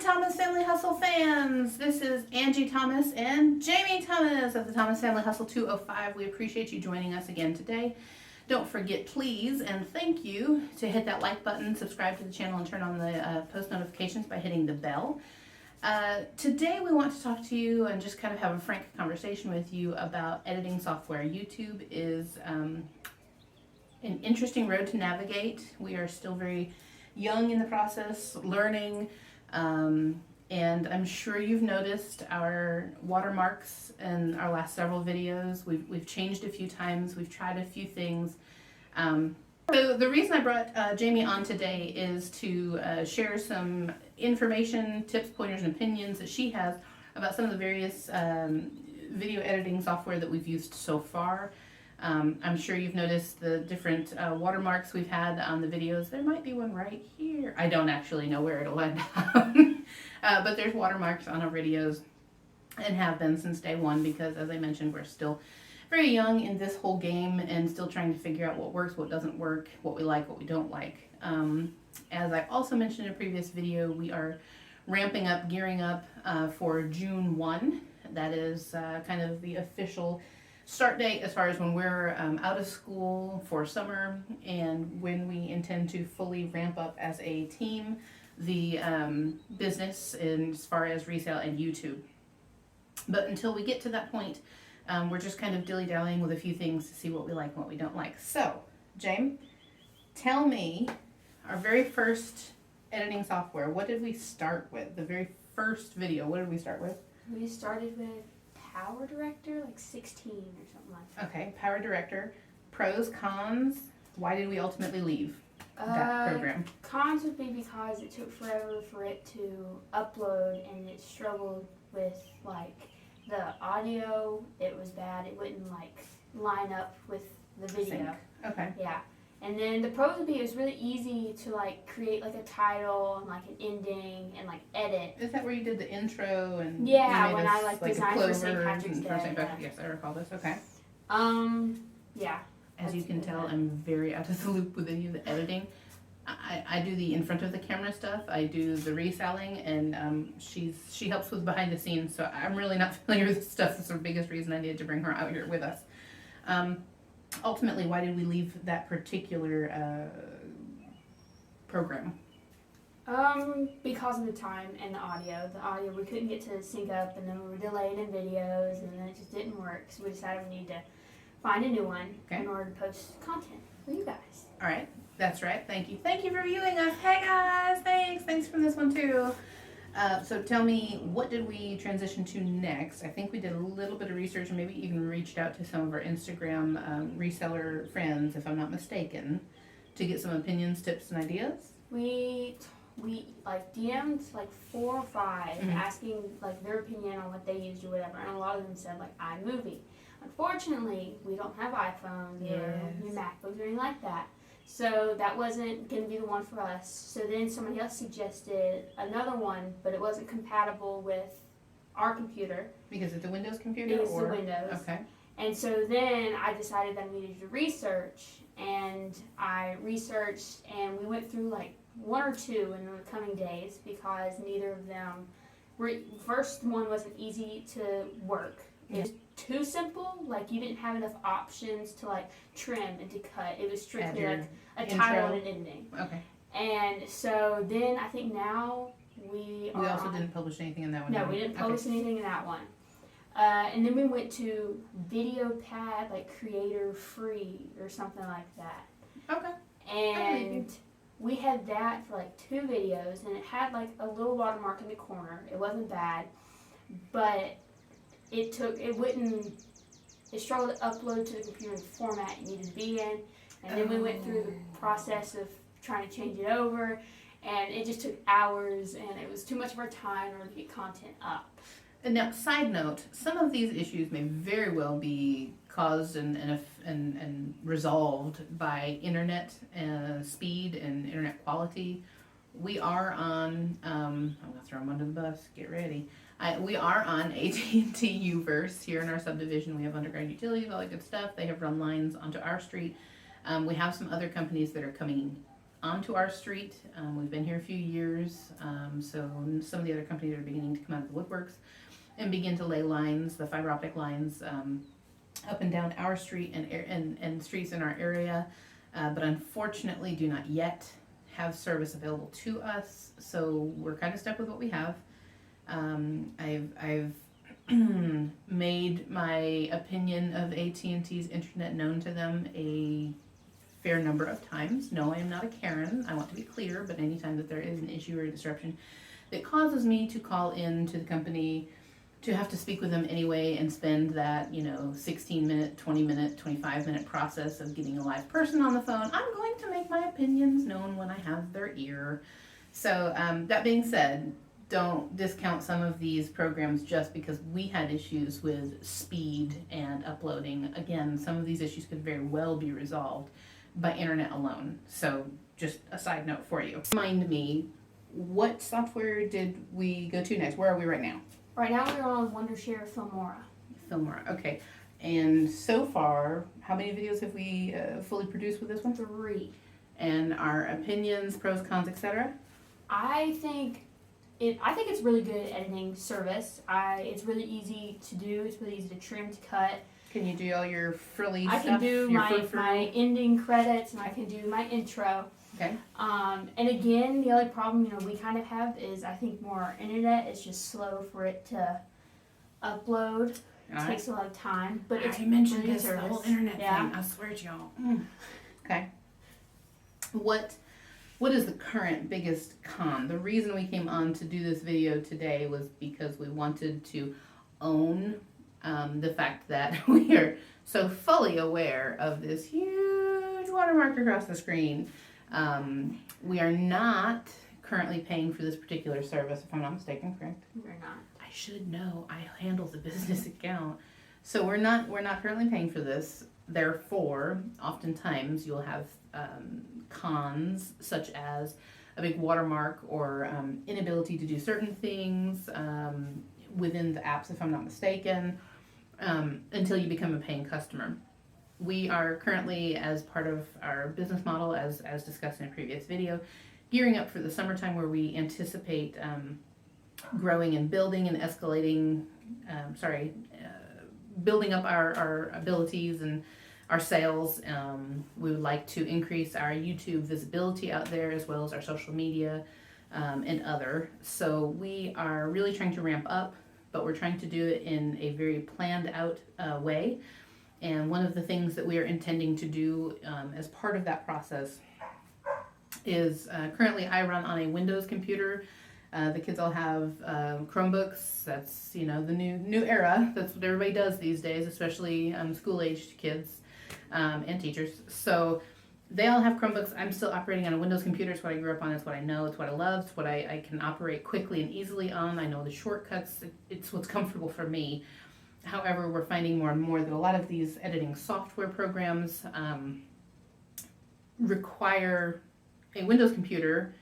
Thomas Family Hustle fans. This is Angie Thomas and Jamie Thomas of the Thomas Family Hustle 205. We appreciate you joining us again today. Don't forget, please, and thank you, to hit that like button, subscribe to the channel, and turn on the post notifications by hitting the bell. Today we want to talk to you and just kind of have a frank conversation with you about editing software. YouTube is an interesting road to navigate. We are still very young in the process, learning, and I'm sure you've noticed our watermarks in our last several videos. We've changed a few times, we've tried a few things. So the reason I brought Jamie on today is to share some information, tips, pointers, and opinions that she has about some of the various video editing software that we've used so far. I'm sure you've noticed the different watermarks we've had on the videos. There might be one right here. I don't actually know where it'll end up. But there's watermarks on our videos and have been since day one because, as I mentioned, we're still very young in this whole game and still trying to figure out what works, what doesn't work, what we like, what we don't like. As I also mentioned in a previous video, we are ramping up, gearing up for June 1. That is kind of the official start date as far as when we're out of school for summer and when we intend to fully ramp up as a team the business as far as resale and YouTube. But until we get to that point, we're just kind of dilly-dallying with a few things to see what we like and what we don't like. So, James, tell me, our very first editing software, what did we start with? The very first video, what did we start with? We started with PowerDirector, like 16 or something like that. Okay, PowerDirector. Pros, cons, why did we ultimately leave that program? Cons would be because it took forever for it to upload and it struggled with like the audio. It was bad. It wouldn't like line up with the video. Sync. Okay. Yeah. And then the pros would be it was really easy to like create like a title and like an ending and like edit. Is that where you did the intro and yeah, you made when I like a designed for St. clover Patrick's for Day. St. Patrick's? Yes, I recall this. Okay. Yeah. As you can tell, I'm very out of the loop with any of the editing. I do the in front of the camera stuff. I do the reselling, and she helps with behind the scenes. So I'm really not familiar with this stuff. That's the biggest reason I needed to bring her out here with us. Ultimately, why did we leave that particular program? Because of the time and the audio. The audio, we couldn't get to sync up, and then we were delayed in videos, and then it just didn't work. So we decided we need to find a new one in order to post content for you guys. All right, that's right. Thank you. Thank you for viewing us. Hey guys, thanks for this one too. So tell me, what did we transition to next? I think we did a little bit of research and maybe even reached out to some of our Instagram reseller friends, if I'm not mistaken, to get some opinions, tips, and ideas. We like DM'd like 4 or 5 asking like their opinion on what they used or whatever, and a lot of them said like iMovie. Unfortunately, we don't have iPhones or MacBooks or anything like that. So that wasn't going to be the one for us. So then somebody else suggested another one, but it wasn't compatible with our computer. Because it's a Windows computer? It's the Windows. Okay. And so then I decided that I needed to research, and I researched, and we went through like 1 or 2 in the coming days because neither of them were, first one wasn't easy to work. It was too simple, like you didn't have enough options to like trim and to cut. It was strictly like a title and an ending. Okay. And so then I think now we also didn't publish anything in that one. No, we didn't publish anything in that one. And then we went to VideoPad, like Creator Free or something like that. Okay. And we had that for like 2 videos, and it had like a little watermark in the corner. It wasn't bad, but it struggled to upload to the computer in the format it needed to be in. And then we went through the process of trying to change it over, and it just took hours, and it was too much of our time in order to get content up. And now, side note, some of these issues may very well be caused and resolved by internet speed and internet quality. We are on, I'm going to throw them under the bus, get ready. We are on AT&T Uverse here in our subdivision. We have underground utilities, all that good stuff. They have run lines onto our street. We have some other companies that are coming onto our street. We've been here a few years, so some of the other companies are beginning to come out of the woodworks and begin to lay lines, the fiber optic lines, up and down our street and streets in our area, but unfortunately do not yet have service available to us, so we're kind of stuck with what we have. I've made my opinion of AT&T's internet known to them a fair number of times. No, I am not a Karen, I want to be clear, but anytime that there is an issue or a disruption that causes me to call in to the company to have to speak with them anyway and spend that, 16-minute, 20-minute, 25-minute process of getting a live person on the phone, I'm going to make my opinions known when I have their ear. So that being said, don't discount some of these programs just because we had issues with speed and uploading. Again, some of these issues could very well be resolved by internet alone. So just a side note for you. Remind me, what software did we go to next? Where are we right now? Right now we're on Wondershare Filmora. Filmora, okay. And so far, how many videos have we fully produced with this one? 3. And our opinions, pros, cons, etc.? I think it's really good editing service. It's really easy to do. It's really easy to trim, to cut. Can you do all your frilly I stuff? can do your my ending credits, and I can do my intro. Okay. And again, the only problem we kind of have is I think more our internet is just slow for it to upload. It takes a lot of time, but it's I mentioned really this, the whole internet thing. I swear to y'all. Okay. What is the current biggest con? The reason we came on to do this video today was because we wanted to own the fact that we are so fully aware of this huge watermark across the screen. We are not currently paying for this particular service, if I'm not mistaken, correct? We're not. I should know. I handle the business account. So we're not currently paying for this. Therefore, oftentimes you'll have cons such as a big watermark or inability to do certain things within the apps, if I'm not mistaken, until you become a paying customer. We are currently, as part of our business model, as discussed in a previous video, gearing up for the summertime where we anticipate growing and building and escalating, building up our abilities and our sales. We would like to increase our YouTube visibility out there as well as our social media and other. So we are really trying to ramp up, but we're trying to do it in a very planned out way. And one of the things that we are intending to do as part of that process is currently I run on a Windows computer. The kids all have Chromebooks. That's the new era. That's what everybody does these days, especially school-aged kids and teachers. So they all have Chromebooks. I'm still operating on a Windows computer. It's what I grew up on. It's what I know. It's what I love. It's what I can operate quickly and easily on. I know the shortcuts. It's what's comfortable for me. However, we're finding more and more that a lot of these editing software programs require a Windows computer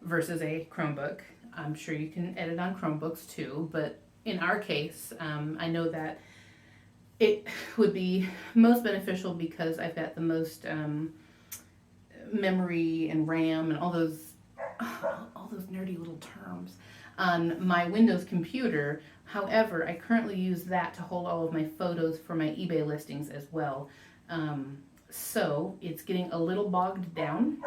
versus a Chromebook. I'm sure you can edit on Chromebooks too, but in our case, I know that it would be most beneficial because I've got the most memory and RAM and all those nerdy little terms on my Windows computer. However, I currently use that to hold all of my photos for my eBay listings as well. So it's getting a little bogged down.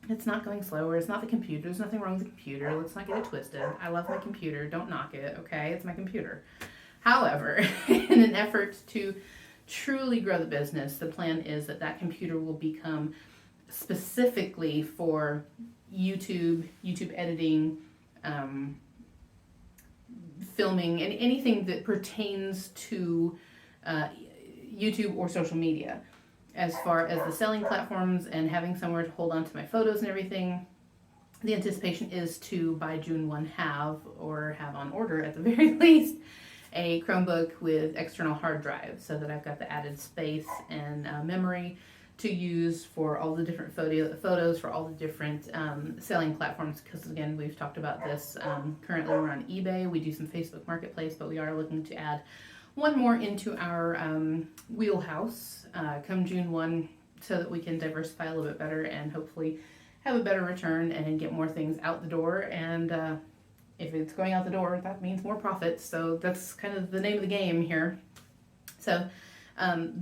It's not going slower. It's not the computer. There's nothing wrong with the computer. Let's not get it twisted. I love my computer. Don't knock it, okay? It's my computer. However, in an effort to truly grow the business, the plan is that computer will become specifically for YouTube editing, filming, and anything that pertains to YouTube or social media. As far as the selling platforms and having somewhere to hold on to my photos and everything, the anticipation is to by June 1 have on order at the very least a Chromebook with external hard drive so that I've got the added space and memory to use for all the different photos for all the different selling platforms, because again, we've talked about this. Currently we're on eBay. We do some Facebook Marketplace, but we are looking to add one more into our wheelhouse come June 1 so that we can diversify a little bit better and hopefully have a better return and get more things out the door. And if it's going out the door, that means more profits. So that's kind of the name of the game here. So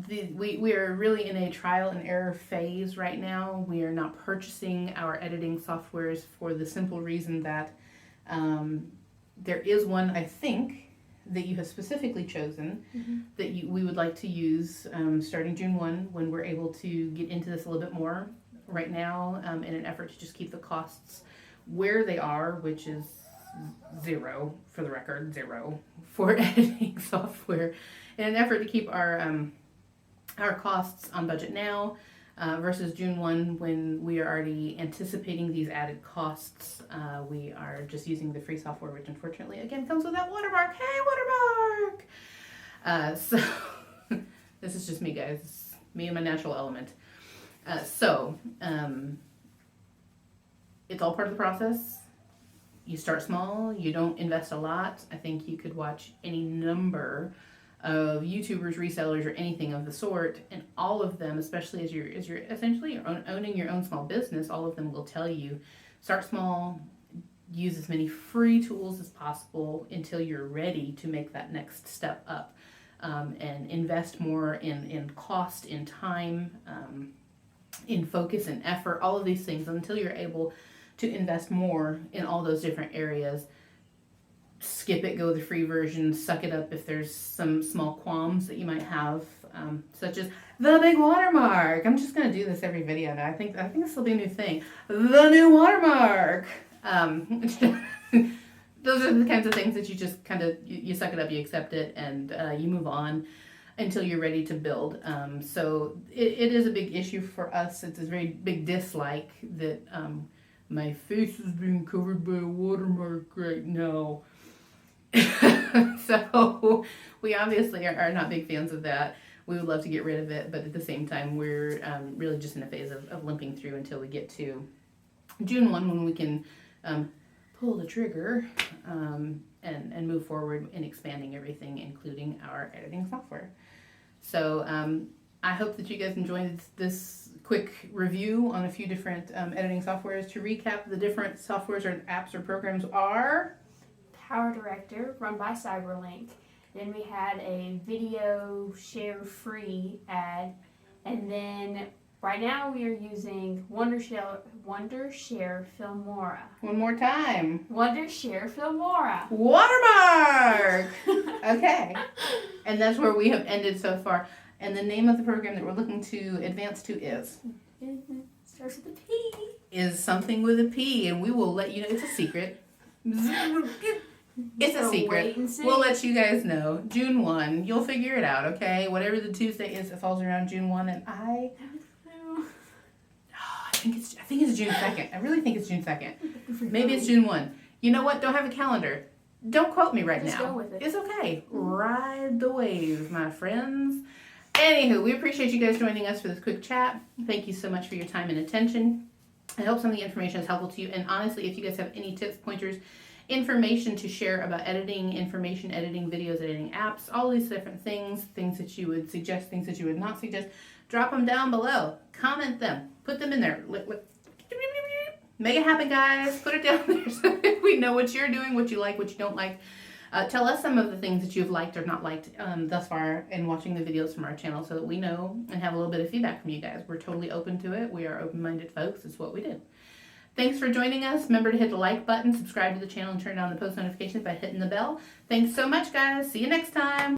we are really in a trial and error phase right now. We are not purchasing our editing softwares for the simple reason that there is one, I think, that you have specifically chosen that we would like to use starting June 1 when we're able to get into this a little bit more. Right now, in an effort to just keep the costs where they are, which is zero, for the record, zero for editing software, in an effort to keep our costs on budget now versus June 1 when we are already anticipating these added costs. We are just using the free software, which unfortunately again comes with that watermark. Hey, watermark! So this is just me, guys. It's me and my natural element. It's all part of the process. You start small, you don't invest a lot. I think you could watch any number of YouTubers, resellers, or anything of the sort, and all of them, especially as you're essentially owning your own small business, all of them will tell you, start small, use as many free tools as possible until you're ready to make that next step up, and invest more in cost, in time, in focus and effort, all of these things until you're able to invest more in all those different areas. Skip it, go the free version, suck it up if there's some small qualms that you might have, such as the big watermark. I'm just going to do this every video now. I think this will be a new thing. The new watermark. Those are the kinds of things that you just kind of, you suck it up, you accept it, and you move on until you're ready to build. So it is a big issue for us. It's a very big dislike that my face is being covered by a watermark right now. So we obviously are not big fans of that. We would love to get rid of it, but at the same time, we're really just in a phase of limping through until we get to June 1 when we can pull the trigger and move forward in expanding everything, including our editing software. So I hope that you guys enjoyed this quick review on a few different editing softwares. To recap, the different softwares or apps or programs are PowerDirector, run by Cyberlink. Then we had a video share free ad. And then right now we are using Wondershare Filmora. One more time. Wondershare Filmora. Watermark! Okay. And that's where we have ended so far. And the name of the program that we're looking to advance to is? It starts with a P. Is something with a P. And we will let you know. It's a secret. It's a secret. We'll let you guys know. June 1. You'll figure it out, okay? Whatever the Tuesday is that falls around June 1. And I think it's June 2nd. I really think it's June 2nd. Maybe it's June 1. You know what? Don't have a calendar. Don't quote me right now. Just go with it. It's okay. Ride the wave, my friends. Anywho, we appreciate you guys joining us for this quick chat. Thank you so much for your time and attention. I hope some of the information is helpful to you. And honestly, if you guys have any tips, pointers, information to share about editing, information, editing videos, editing apps, all these different things that you would suggest, things that you would not suggest, drop them down below. Comment them. Put them in there. Make it happen, guys. Put it down there so that we know what you're doing, what you like, what you don't like. Tell us some of the things that you've liked or not liked thus far in watching the videos from our channel so that we know and have a little bit of feedback from you guys. We're totally open to it. We are open-minded folks. It's what we do. Thanks for joining us. Remember to hit the like button, subscribe to the channel, and turn on the post notifications by hitting the bell. Thanks so much, guys. See you next time.